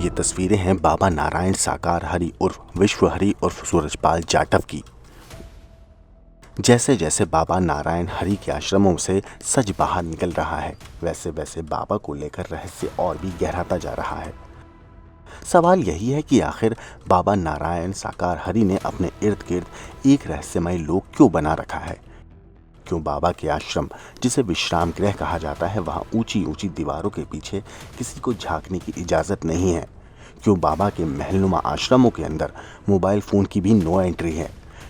ये तस्वीरें हैं बाबा नारायण साकार हरि उर्फ विश्व हरि उर्फ सूरजपाल जाटव की। जैसे जैसे बाबा नारायण हरि के आश्रमों से सच बाहर निकल रहा है, वैसे वैसे बाबा को लेकर रहस्य और भी गहराता जा रहा है। सवाल यही है कि आखिर बाबा नारायण साकार हरि ने अपने इर्द गिर्द एक रहस्यमय लोक क्यों बना रखा है। क्यों बाबा के आश्रम, जिसे विश्राम गृह कहा जाता है, वहां ऊंची ऊंची दीवारों के पीछे किसी को झांकने की इजाजत नहीं है। क्यों बाबा के महलनुमा आश्रमों के अंदर मोबाइल फोन की भी नो एंट्री है।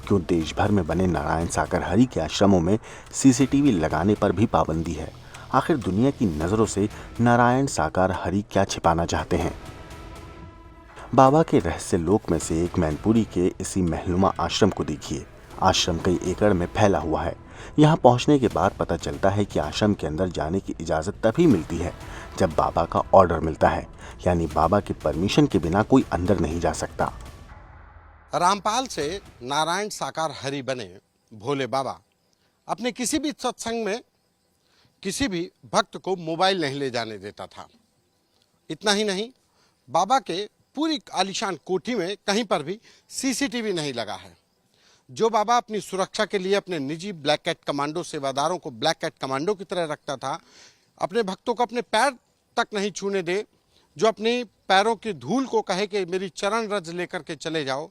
क्यों देश भर में बने नारायण सागर हरि के आश्रमों में सीसीटीवी लगाने पर भी पाबंदी है। आखिर दुनिया की नजरों से नारायण साकार हरि क्या छिपाना चाहते हैं। बाबा के रहस्य लोक में से एक मैनपुरी के इसी महलनुमा आश्रम को देखिए। आश्रम कई एकड़ में फैला हुआ है। यहाँ पहुंचने के बाद पता चलता है कि आश्रम के अंदर जाने की इजाजत तभी मिलती है जब बाबा का ऑर्डर मिलता है, यानी बाबा की परमिशन के बिना कोई अंदर नहीं जा सकता। रामपाल से नारायण साकार हरि बने भोले बाबा अपने किसी भी सत्संग में किसी भी भक्त को मोबाइल नहीं ले जाने देता था। इतना ही नहीं, बाबा के पूरी आलीशान कोठी में कहीं पर भी सीसीटीवी नहीं लगा है। जो बाबा अपनी सुरक्षा के लिए अपने निजी ब्लैक कैट कमांडो सेवादारों को ब्लैक कैट कमांडो की तरह रखता था, अपने भक्तों को अपने पैर तक नहीं छूने दे, जो अपने पैरों की धूल को कहे कि मेरी चरण रज लेकर के चले जाओ,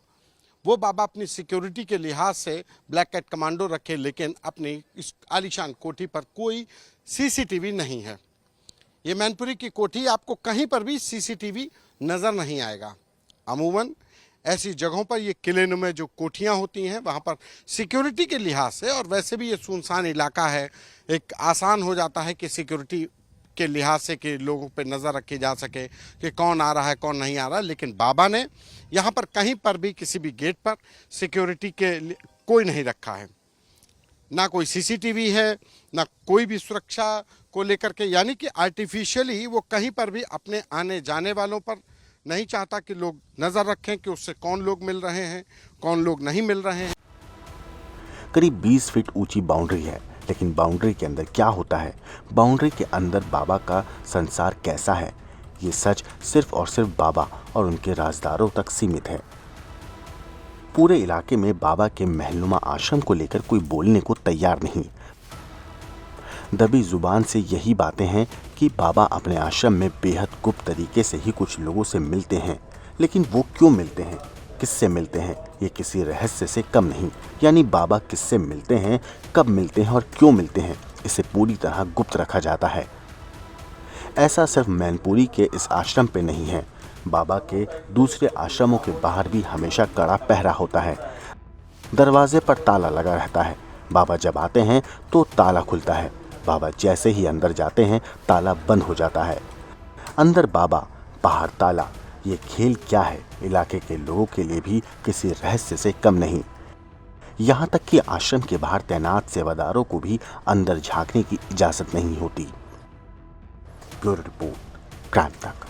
वो बाबा अपनी सिक्योरिटी के लिहाज से ब्लैक कैट कमांडो रखे, लेकिन अपनी इस आलीशान कोठी पर कोई सीसीटीवी नहीं है। ये मैनपुरी की कोठी आपको कहीं पर भी सीसीटीवी नज़र नहीं आएगा। अमूमन ऐसी जगहों पर ये किलेनुमा जो कोठियाँ होती हैं, वहाँ पर सिक्योरिटी के लिहाज से, और वैसे भी ये सुनसान इलाका है, एक आसान हो जाता है कि सिक्योरिटी के लिहाज से कि लोगों पे नज़र रखी जा सके कि कौन आ रहा है कौन नहीं आ रहा। लेकिन बाबा ने यहाँ पर कहीं पर भी किसी भी गेट पर सिक्योरिटी के कोई नहीं रखा है। ना कोई सीसीटीवी है, ना कोई भी सुरक्षा को लेकर के, यानी कि आर्टिफिशियली वो कहीं पर भी अपने आने जाने वालों पर नहीं चाहता कि लोग नज़र रखें कि उससे कौन लोग मिल रहे हैं, कौन लोग नहीं मिल रहे हैं। करीब 20 फीट ऊंची बाउंड्री है, लेकिन बाउंड्री के अंदर क्या होता है, बाउंड्री के अंदर बाबा का संसार कैसा है, ये सच सिर्फ और सिर्फ बाबा और उनके राजदारों तक सीमित है। पूरे इलाके में बाबा के महलनुमा आश्रम को लेकर कोई बोलने को तैयार नहीं। दबी जुबान से यही बातें हैं कि बाबा अपने आश्रम में बेहद गुप्त तरीके से ही कुछ लोगों से मिलते हैं, लेकिन वो क्यों मिलते हैं, किससे मिलते हैं, ये किसी रहस्य से कम नहीं। यानी बाबा किससे मिलते हैं, कब मिलते हैं और क्यों मिलते हैं, इसे पूरी तरह गुप्त रखा जाता है। ऐसा सिर्फ मैनपुरी के इस आश्रम पे नहीं है, बाबा के दूसरे आश्रमों के बाहर भी हमेशा कड़ा पहरा होता है। दरवाजे पर ताला लगा रहता है। बाबा जब आते हैं तो ताला खुलता है, बाबा जैसे ही अंदर जाते हैं ताला बंद हो जाता है। अंदर बाबा, बाहर ताला, ये खेल क्या है, इलाके के लोगों के लिए भी किसी रहस्य से कम नहीं। यहाँ तक कि आश्रम के बाहर तैनात सेवादारों को भी अंदर झांकने की इजाजत नहीं होती। ब्यूरो रिपोर्ट, क्राइम तक।